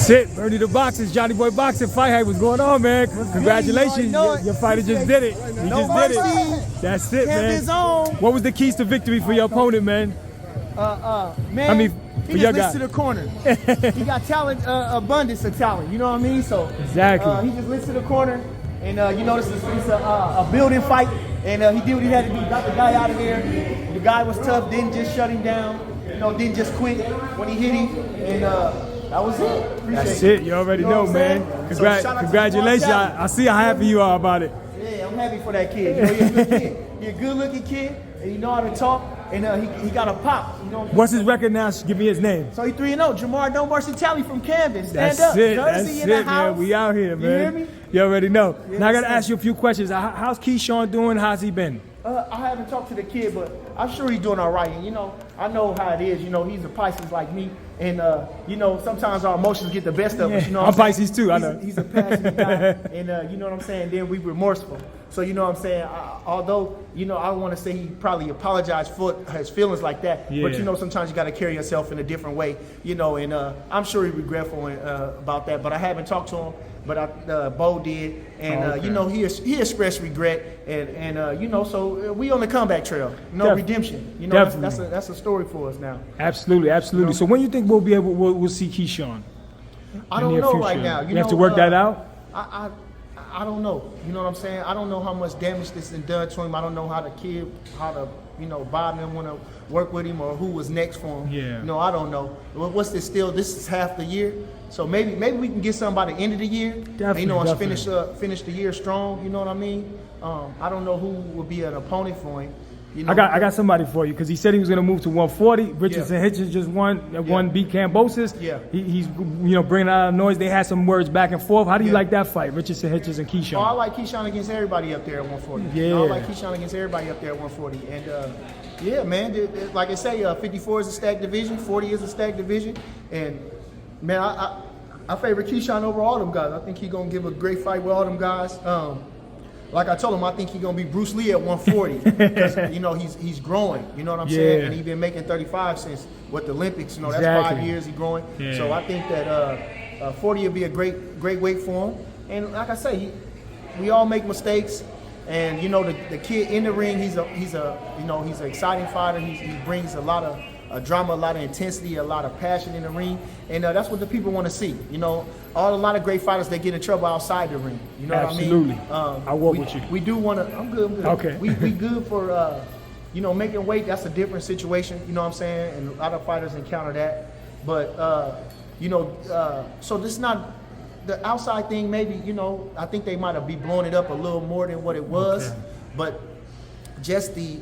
That's it. Bernie the Boxers, Johnny Boy Boxing, Fight Hype. What's going on, man? Congratulations. Your fighter just did it. He just did it. That's it, man. What was the keys to victory for your opponent, man? Man, I mean, he just listened to the corner. He got talent, abundance of talent. You know what I mean? So exactly. He just listened to the corner, and you notice it's a building fight, and he did what he had to do. Got the guy out of there. The guy was tough. Didn't just shut him down. You know, didn't just quit when he hit him, and that was it. That's it. You already know, man. Congratulations. I see how happy you are about it. Yeah, I'm happy for that kid. You know, he's a good kid. He's a good-looking kid, and you know how to talk, and he got a pop. You know. What's his record now? Give me his name. So he 3-0. Jamar Don't Mercy Tally from Camden. Stand That's up. it. Jersey That's in the it, house. man. We out here, man. You hear me? You already know. Yeah, now I gotta ask you a few questions. How's Keyshawn doing? How's he been? I haven't talked to the kid, but I'm sure he's doing all right. And, you know, I know how it is. You know, he's a Pisces like me. And, you know, sometimes our emotions get the best of us. You know I'm Pisces too, I know. He's a passionate guy. And, you know what I'm saying? Then we remorseful. So, you know what I'm saying? Although, you know, I want to say he probably apologized for his feelings like that. Yeah. But, you know, sometimes you got to carry yourself in a different way. You know, and I'm sure he's regretful about that. But I haven't talked to him. But Bo did, and you know he expressed regret, and you know, so we on the comeback trail, redemption. You know, that's a story for us now. Absolutely, absolutely. You know? So when you think we'll see Keyshawn? I don't know right now. You have to work that out. I don't know. You know what I'm saying? I don't know how much damage this has done to him. I don't know how you know, Bob and want to work with him, or who was next for him. Yeah. You know, I don't know. What's this still? This is half the year. So maybe we can get somebody by the end of the year. Definitely, you know, and finish the year strong. You know what I mean? I don't know who would be an opponent for him. You know, I got somebody for you, because he said he was going to move to 140. Richards and Hitchins just won beat Cambosis. Yeah. He's bringing out a noise. They had some words back and forth. How do you like that fight, Richards and Hitchins and Keyshawn? Oh, I like Keyshawn against everybody up there at 140. Yeah. You know, I like Keyshawn against everybody up there at 140. And yeah, man, like I say, 54 is a stacked division, 40 is a stacked division, and man, I favor Keyshawn over all them guys. I think he's gonna give a great fight with all them guys. Like I told him, I think he's gonna be Bruce Lee at 140 because you know he's growing. You know what I'm saying? And he's been making 35 since with the Olympics. You know, that's 5 years he's growing. Yeah. So I think that 40 would be a great weight for him. And like I say, we all make mistakes. And you know the kid in the ring, he's an exciting fighter. He brings a lot of drama, a lot of intensity, a lot of passion in the ring, and that's what the people want to see. You know, a lot of great fighters, they get in trouble outside the ring. You know Absolutely. what I mean? I walk with you. We do want to. I'm good. Okay. We good for you know, making weight. That's a different situation. You know what I'm saying? And a lot of fighters encounter that. But you know, so this is not. The outside thing, maybe, you know, I think they might have been blowing it up a little more than what it was, but just the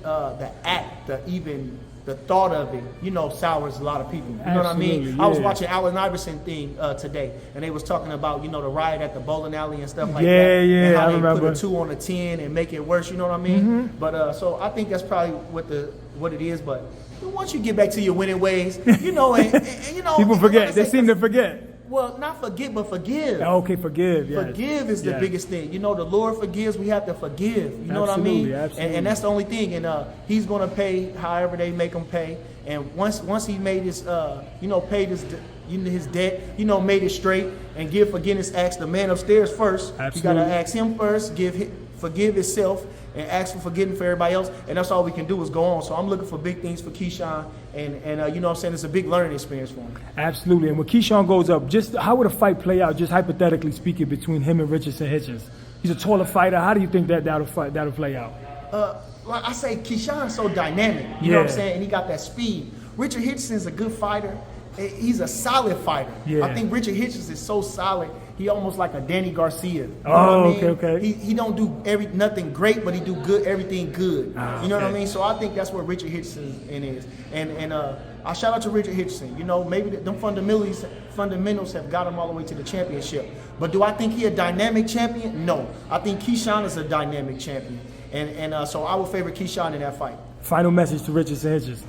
act, the thought of it, you know, sours a lot of people. You know what I mean? Yeah. I was watching Allen Iverson thing today, and they was talking about, you know, the riot at the bowling alley and stuff like that. Yeah, and how I they remember. put a 2 on a 10 and make it worse. You know what I mean? But so I think that's probably what it is. But once you get back to your winning ways, you know, and you know, people forget. They seem to forget. Well, not forget, but forgive. Okay, forgive. Yes. Forgive is the biggest thing. You know, the Lord forgives. We have to forgive. You know what I mean? Absolutely. And that's the only thing. And He's going to pay however they make him pay. And once he made his, you know, paid his debt, you know, made it straight, and give forgiveness, ask the man upstairs first. Absolutely. You got to ask him first, forgive himself, and ask for forgiveness for everybody else, and that's all we can do is go on. So I'm looking for big things for Keyshawn, and you know what I'm saying, it's a big learning experience for him. Absolutely. And when Keyshawn goes up, just how would a fight play out, just hypothetically speaking, between him and Richardson Hitchins? He's a taller fighter. How do you think that'll play out? Like I say, Keyshawn's so dynamic, you know what I'm saying, and he got that speed. Richard Hitchinson's a good fighter. He's a solid fighter. I think Richard Hitchins is so solid. He almost like a Danny Garcia. You know what I mean? Okay. He don't do nothing great, but he do everything good. You know what I mean? So I think that's what Richard Hitchins is. And I shout out to Richard Hitchins. You know, maybe them fundamentals have got him all the way to the championship. But do I think he a dynamic champion? No. I think Keyshawn is a dynamic champion. And so I would favor Keyshawn in that fight. Final message to Richardson Hitchins.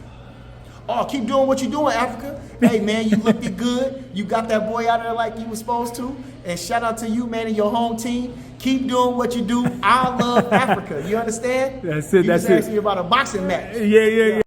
Oh, keep doing what you're doing, Africa. Hey, man, you looked it good. You got that boy out there like you were supposed to. And shout out to you, man, and your home team. Keep doing what you do. I love Africa. You understand? That's it. You just asked me about a boxing match. Yeah.